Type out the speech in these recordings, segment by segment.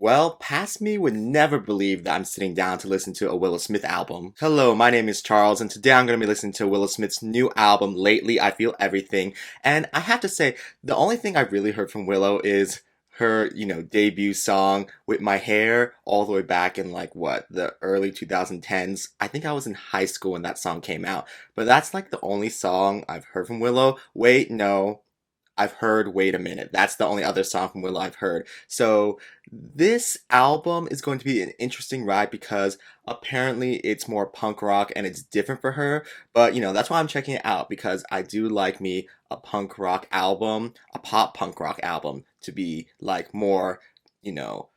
Well, past me would never believe that I'm sitting down to listen to a Willow Smith album. Hello, my name is Charles, and today I'm going to be listening to Willow Smith's new album, Lately I Feel Everything. And I have to say, the only thing I've really heard from Willow is her, debut song with my hair all the way back in the early 2010s. I think I was in high school when that song came out. But that's like the only song I've heard from Willow. Wait, no. I've heard Wait a Minute. That's the only other song from Willow I've heard. So this album is going to be an interesting ride because apparently it's more punk rock and it's different for her. But that's why I'm checking it out because I do like me a punk rock album, a pop punk rock album to be like more, you know,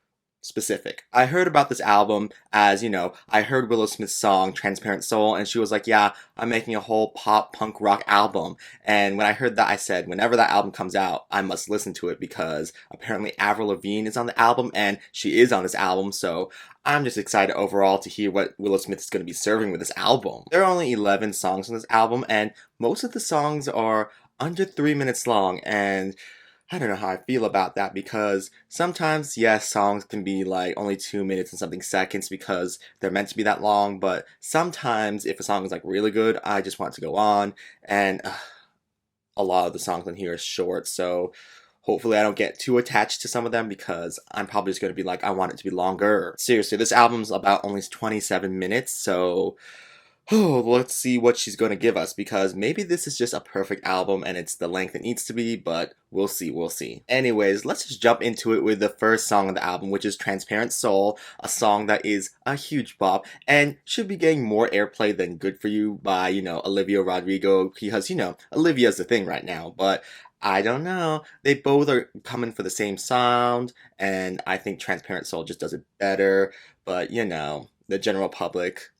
specific. I heard about this album as, I heard Willow Smith's song Transparent Soul and she was like, yeah, I'm making a whole pop punk rock album. And when I heard that, I said, whenever that album comes out, I must listen to it because apparently Avril Lavigne is on the album and she is on this album. So I'm just excited overall to hear what Willow Smith is going to be serving with this album. There are only 11 songs on this album and most of the songs are under 3 minutes long, and I don't know how I feel about that because sometimes, yes, songs can be like only 2 minutes and something seconds because they're meant to be that long, but sometimes if a song is like really good, I just want it to go on, and a lot of the songs on here are short, so hopefully I don't get too attached to some of them because I'm probably just going to be like, I want it to be longer. Seriously, this album's about only 27 minutes, so let's see what she's going to give us because maybe this is just a perfect album and it's the length it needs to be, but we'll see, we'll see. Anyways, let's just jump into it with the first song of the album, which is Transparent Soul, a song that is a huge bop and should be getting more airplay than Good For You by, Olivia Rodrigo because, Olivia's the thing right now, but I don't know. They both are coming for the same sound, and I think Transparent Soul just does it better, but, the general public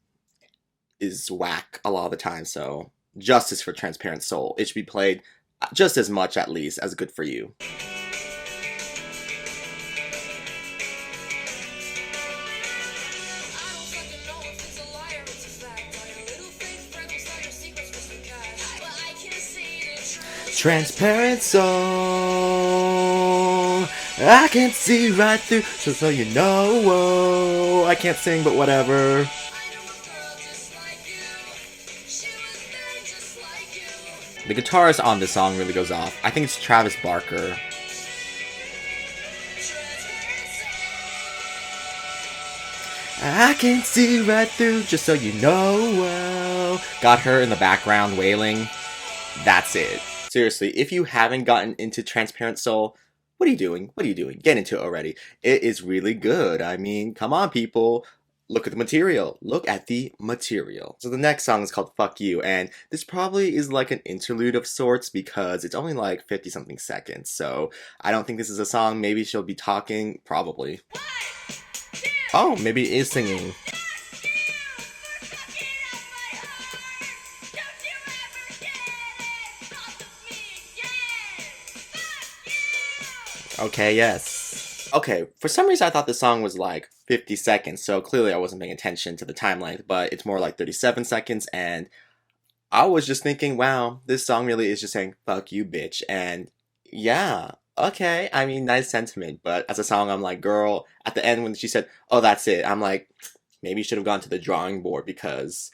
is whack a lot of the time, so justice for Transparent Soul. It should be played just as much, at least, as Good For You. Transparent soul, I can see right through, so you know, whoa. I can't sing, but whatever. The guitarist on this song really goes off. I think it's Travis Barker. I can see right through, just so you know. Got her in the background wailing. That's it. Seriously, if you haven't gotten into Transparent Soul, what are you doing? What are you doing? Get into it already. It is really good. I mean, come on, people. Look at the material. Look at the material. So the next song is called Fuck You, and this probably is like an interlude of sorts because it's only like 50 something seconds. So I don't think this is a song. Maybe she'll be talking. Probably. Oh, maybe it is singing. Okay, yes. Okay, for some reason I thought the song was like 50 seconds, so clearly I wasn't paying attention to the time length, but it's more like 37 seconds, and I was just thinking, wow, this song really is just saying, fuck you, bitch, and yeah, okay, I mean, nice sentiment, but as a song, I'm like, girl, at the end when she said, oh, that's it, I'm like, maybe you should have gone to the drawing board because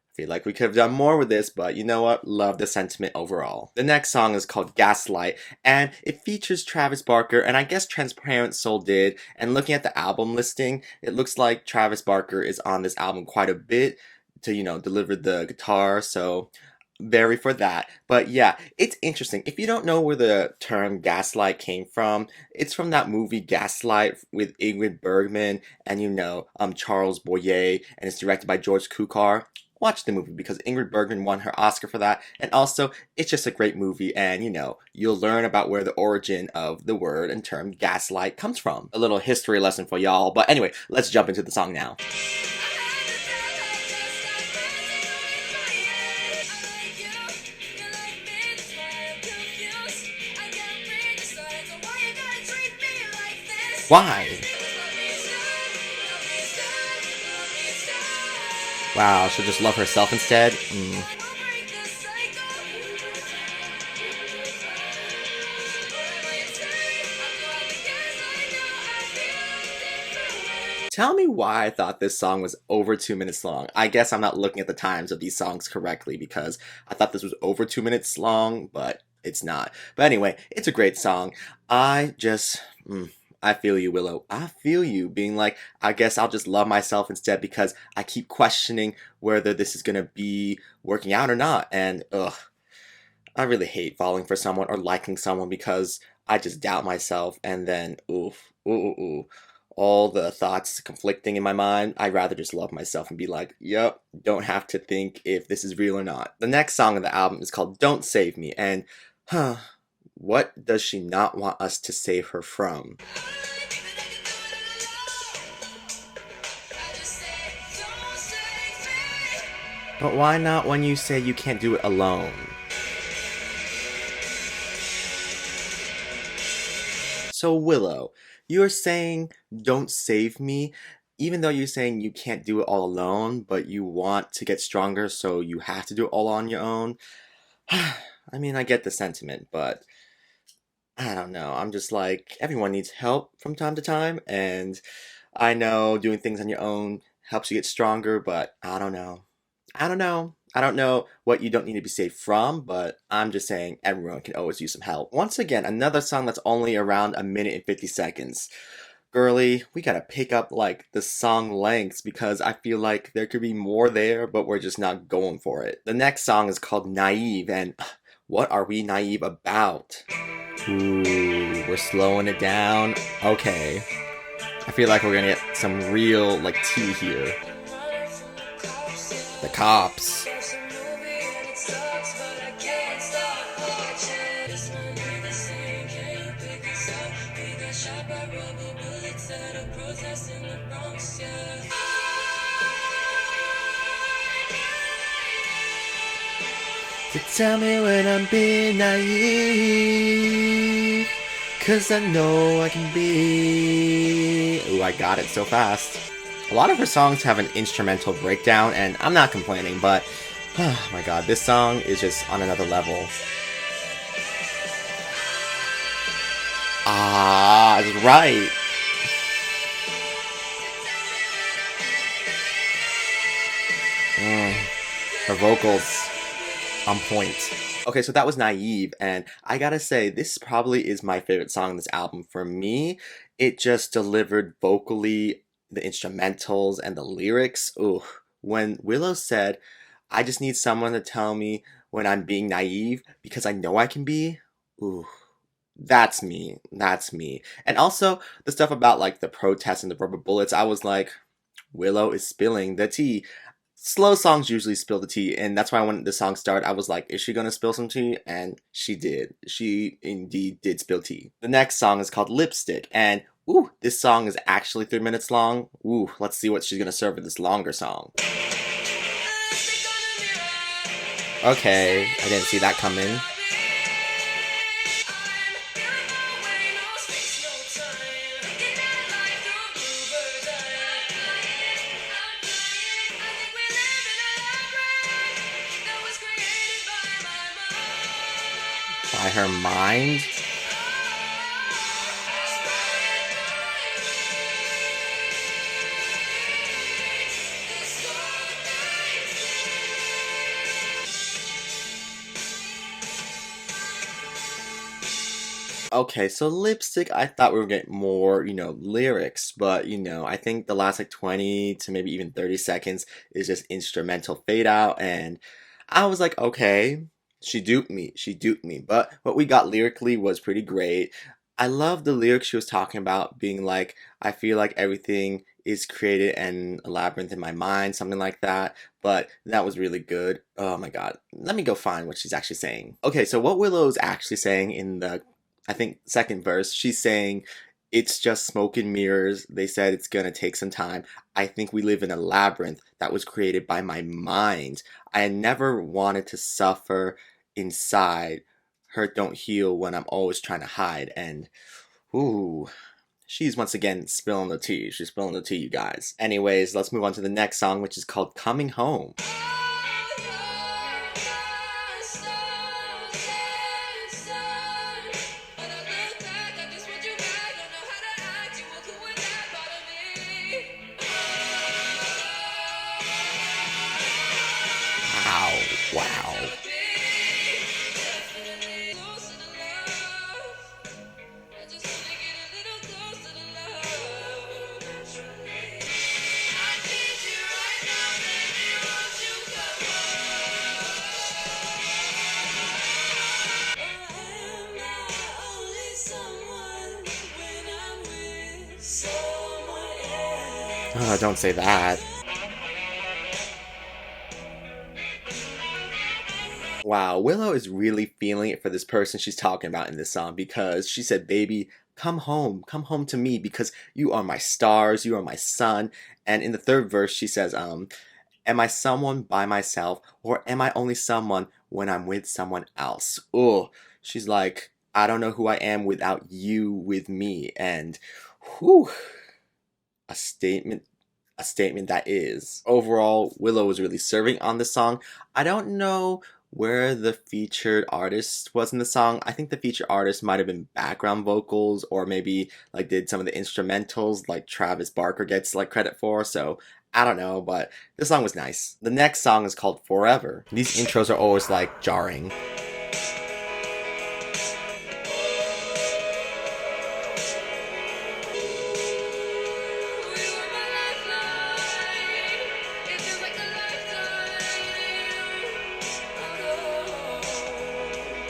I feel like we could have done more with this, but you know what? Love the sentiment overall. The next song is called Gaslight, and it features Travis Barker, and I guess Transparent Soul did. And looking at the album listing, it looks like Travis Barker is on this album quite a bit to, deliver the guitar, so very for that. But yeah, it's interesting. If you don't know where the term gaslight came from, it's from that movie Gaslight with Ingrid Bergman and Charles Boyer, and it's directed by George Cukor. Watch the movie because Ingrid Bergman won her Oscar for that, and also it's just a great movie, and you'll learn about where the origin of the word and term gaslight comes from. A little history lesson for y'all, but anyway, let's jump into the song now. Why? Wow, she'll just love herself instead? Tell me why I thought this song was over 2 minutes long. I guess I'm not looking at the times of these songs correctly because I thought this was over 2 minutes long, but it's not. But anyway, it's a great song. I just, I feel you, Willow. I feel you being like, I guess I'll just love myself instead because I keep questioning whether this is gonna be working out or not. And ugh, I really hate falling for someone or liking someone because I just doubt myself and then oof, ooh, all the thoughts conflicting in my mind. I'd rather just love myself and be like, yep, don't have to think if this is real or not. The next song of the album is called Don't Save Me, and huh, what does she not want us to save her from? But why not when you say you can't do it alone? So, Willow, you're saying don't save me, even though you're saying you can't do it all alone, but you want to get stronger, so you have to do it all on your own. I mean, I get the sentiment, but I don't know. I'm just like, everyone needs help from time to time, and I know doing things on your own helps you get stronger, but I don't know. I don't know. I don't know what you don't need to be saved from, but I'm just saying everyone can always use some help. Once again, another song that's only around a minute and 50 seconds. Girly, we gotta pick up like the song lengths because I feel like there could be more there, but we're just not going for it. The next song is called Naive, and what are we naive about? Ooh, we're slowing it down. Okay. I feel like we're gonna get some real like tea here. The cops. So tell me when I'm being naive, 'cause I know I can be. Ooh, I got it so fast. A lot of her songs have an instrumental breakdown, and I'm not complaining, but oh my god, this song is just on another level. Ah, that's right. Her vocals on point. Okay, so that was Naive, and I gotta say, this probably is my favorite song on this album. For me, it just delivered vocally, the instrumentals, and the lyrics. Ooh, when Willow said, I just need someone to tell me when I'm being naive because I know I can be. Ooh, that's me. That's me. And also, the stuff about like the protests and the rubber bullets, I was like, Willow is spilling the tea. Slow songs usually spill the tea, and that's why when the song started, I was like, is she gonna spill some tea? And she did. She indeed did spill tea. The next song is called Lipstick, and ooh, this song is actually 3 minutes long. Ooh, let's see what she's gonna serve with this longer song. Okay, I didn't see that coming. By her mind. Okay, so Lipstick, I thought we were getting more, lyrics, but, I think the last like 20 to maybe even 30 seconds is just instrumental fade out, and I was like, okay, she duped me, she duped me, but what we got lyrically was pretty great. I love the lyrics she was talking about being like, I feel like everything is created in a labyrinth in my mind, something like that, but that was really good. Oh my god, let me go find what she's actually saying. Okay, so what Willow's actually saying in the I think second verse, she's saying it's just smoke and mirrors. They said it's gonna take some time. I think we live in a labyrinth that was created by my mind. I never wanted to suffer inside. Hurt don't heal when I'm always trying to hide. And ooh, she's once again spilling the tea. She's spilling the tea, you guys. Anyways, let's move on to the next song, which is called Coming Home. Don't say that. Wow, Willow is really feeling it for this person she's talking about in this song because she said, "Baby, come home to me because you are my stars, you are my sun." And in the third verse, she says, "Am I someone by myself or am I only someone when I'm with someone else?" Oh, she's like, "I don't know who I am without you with me." And whew, a statement a statement that is. Overall, Willow was really serving on the song. I don't know where the featured artist was in the song. I think the featured artist might have been background vocals or maybe like did some of the instrumentals like Travis Barker gets like credit for. So I don't know, but this song was nice. The next song is called Forever. These intros are always like jarring.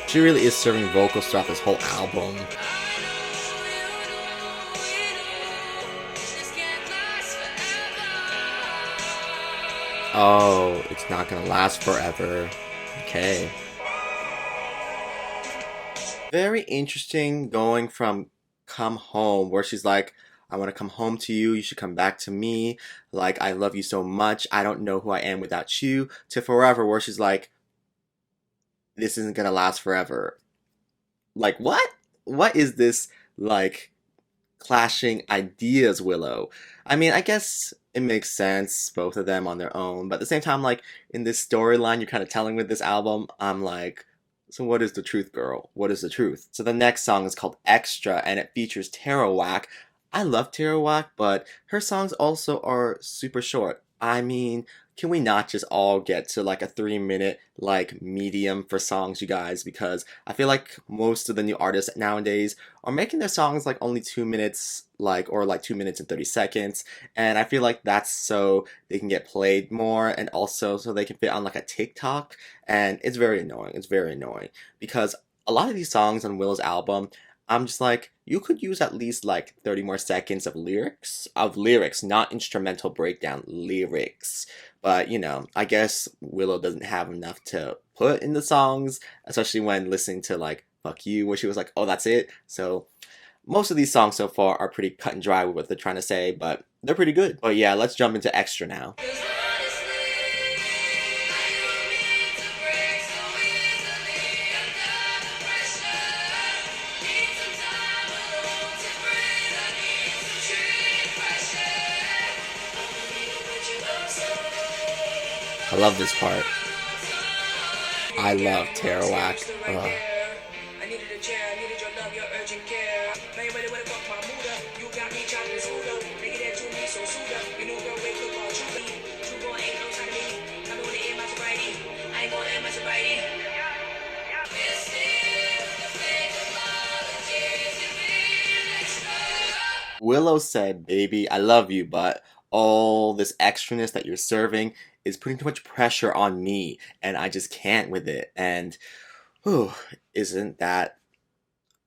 She really is serving vocals throughout this whole album. Oh, it's not gonna last forever. Okay. Very interesting going from Come Home, where she's like, "I want to come home to you, you should come back to me, like, I love you so much, I don't know who I am without you," to Forever, where she's like, "This isn't gonna last forever." Like, what? What is this, like, clashing ideas, Willow? I mean, I guess it makes sense, both of them on their own, but at the same time, like, in this storyline you're kind of telling with this album, I'm like, so what is the truth, girl? What is the truth? So the next song is called Extra, and it features Tarawak. I love Tarawak, but her songs also are super short. I mean, can we not just all get to like a 3 minute like medium for songs, you guys? Because I feel like most of the new artists nowadays are making their songs like only 2 minutes, like or like 2 minutes and 30 seconds, and I feel like that's so they can get played more, and also so they can fit on like a TikTok, and it's very annoying. It's very annoying because a lot of these songs on Willow's album, I'm just like, you could use at least like 30 more seconds of lyrics, not instrumental breakdown lyrics. But you know, I guess Willow doesn't have enough to put in the songs, especially when listening to like Fuck You, where she was like, "Oh, that's it." So most of these songs so far are pretty cut and dry with what they're trying to say, but they're pretty good. But yeah, let's jump into Extra now. I love this part. I love Tarawak. Ugh. Willow said, "Baby, I love you, but all this extraness that you're serving is putting too much pressure on me, and I just can't with it." And, whew, isn't that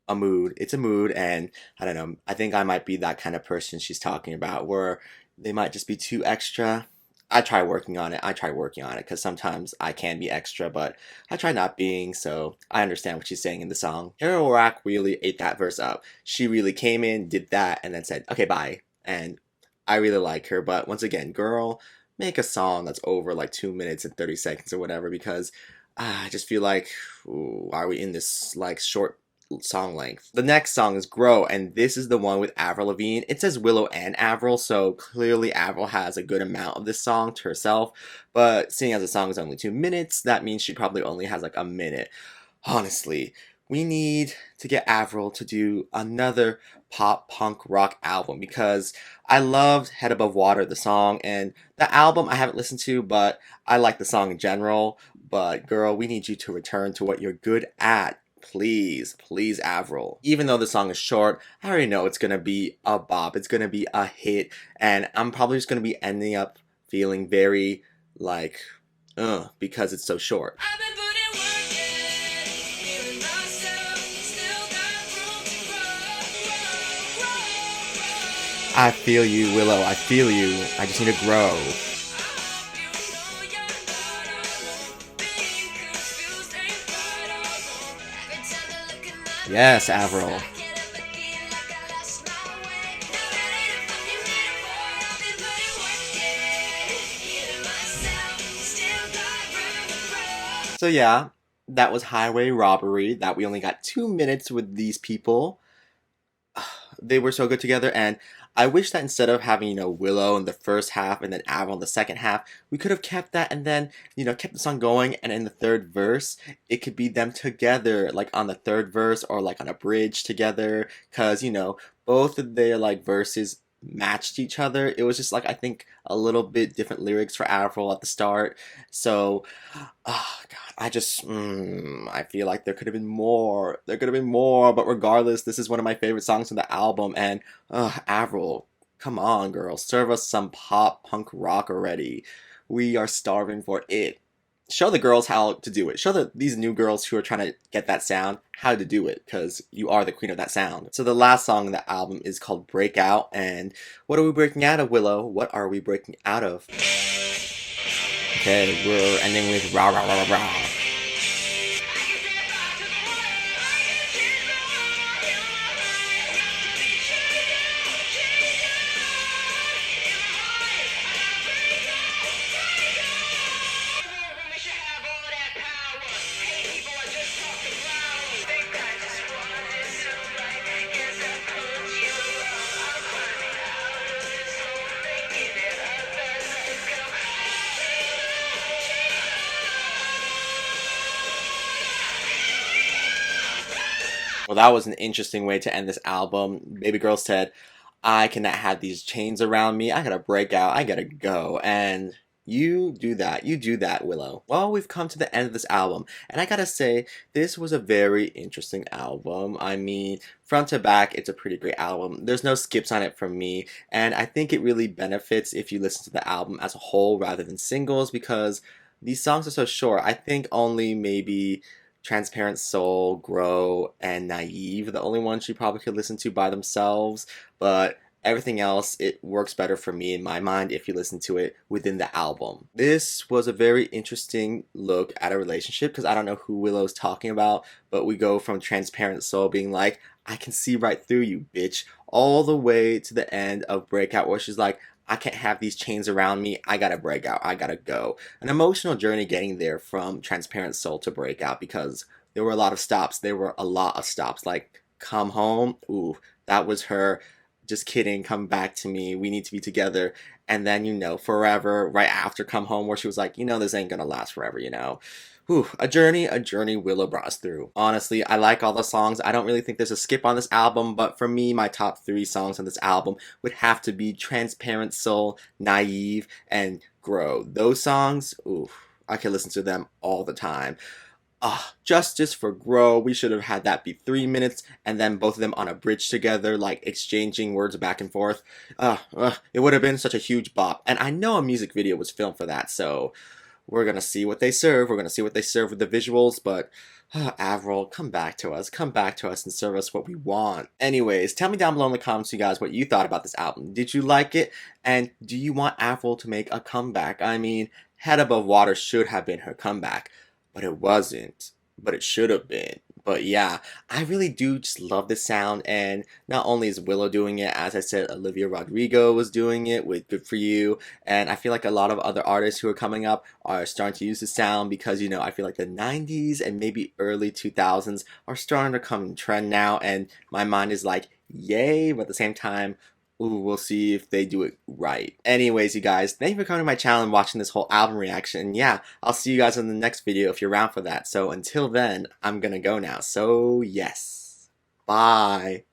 a mood? It's a mood, and I don't know. I think I might be that kind of person she's talking about, where they might just be too extra. I try working on it. I try working on it because sometimes I can be extra, but I try not being. So I understand what she's saying in the song. Carol Rock really ate that verse up. She really came in, did that, and then said, "Okay, bye." And I really like her, but once again, girl, make a song that's over like 2 minutes and 30 seconds or whatever, because I just feel like, ooh, why are we in this like short song length? The next song is Grow, and this is the one with Avril Lavigne. It says Willow and Avril, so clearly Avril has a good amount of this song to herself, but seeing as the song is only 2 minutes, that means she probably only has like a minute. Honestly, we need to get Avril to do another pop punk rock album, because I loved Head Above Water, the song, and the album I haven't listened to, but I like the song in general. But girl, we need you to return to what you're good at. Please, please, Avril. Even though the song is short, I already know it's gonna be a bop. It's gonna be a hit, and I'm probably just gonna be ending up feeling very like, because it's so short. I feel you, Willow. I feel you. I just need to grow. Yes, Avril. So yeah, that was Highway Robbery. That we only got 2 minutes with these people. They were so good together, and I wish that instead of having, Willow in the first half and then Avril in the second half, we could have kept that and then, kept the song going, and in the third verse, it could be them together, like on the third verse or like on a bridge together, because, both of their like verses matched each other. It was just like, I think, a little bit different lyrics for Avril at the start. So, oh God, I feel like there could have been more. There could have been more, but regardless, this is one of my favorite songs on the album. And Avril, come on, girl, serve us some pop punk rock already. We are starving for it. Show the girls how to do it. Show these new girls who are trying to get that sound how to do it, because you are the queen of that sound. So the last song on the album is called Breakout, and what are we breaking out of, Willow? What are we breaking out of? Okay, we're ending with rah rah rah rah rah. Well, that was an interesting way to end this album. Baby girl said, I cannot have these chains around me. I gotta break out. I gotta go. And you do that. You do that, Willow. Well, we've come to the end of this album. And I gotta say, this was a very interesting album. I mean, front to back, it's a pretty great album. There's no skips on it from me. And I think it really benefits if you listen to the album as a whole rather than singles, because these songs are so short. I think only maybe Transparent Soul, Grow, and Naive, the only ones you probably could listen to by themselves, but everything else, it works better for me in my mind if you listen to it within the album. This was a very interesting look at a relationship, because I don't know who Willow's talking about, but we go from Transparent Soul being like, I can see right through you, bitch, all the way to the end of Breakout, where she's like, I can't have these chains around me. I gotta break out. I gotta go. An emotional journey getting there from Transparent Soul to Breakout, because there were a lot of stops. There were a lot of stops. Like, come home. Ooh, that was her. Just kidding. Come back to me. We need to be together. And then, Forever, right after Come Home, where she was like, this ain't gonna last forever. Whew, a journey Willow brought us through. Honestly, I like all the songs. I don't really think there's a skip on this album, but for me, my top 3 songs on this album would have to be Transparent Soul, Naive, and Grow. Those songs, ooh, I can listen to them all the time. Justice for Grow. We should have had that be 3 minutes, and then both of them on a bridge together, like exchanging words back and forth. It would have been such a huge bop. And I know a music video was filmed for that, so we're gonna see what they serve. We're gonna see what they serve with the visuals, but Avril, come back to us. Come back to us and serve us what we want. Anyways, tell me down below in the comments, you guys, what you thought about this album. Did you like it? And do you want Avril to make a comeback? I mean, Head Above Water should have been her comeback, but it wasn't. But it should have been. But yeah, I really do just love this sound, and not only is Willow doing it, as I said, Olivia Rodrigo was doing it with Good For You, and I feel like a lot of other artists who are coming up are starting to use the sound, because, I feel like the 90s and maybe early 2000s are starting to come in trend now, and my mind is like, yay, but at the same time, ooh, we'll see if they do it right. Anyways, you guys, thank you for coming to my channel and watching this whole album reaction. And yeah, I'll see you guys in the next video if you're around for that. So until then, I'm gonna go now. So yes, bye.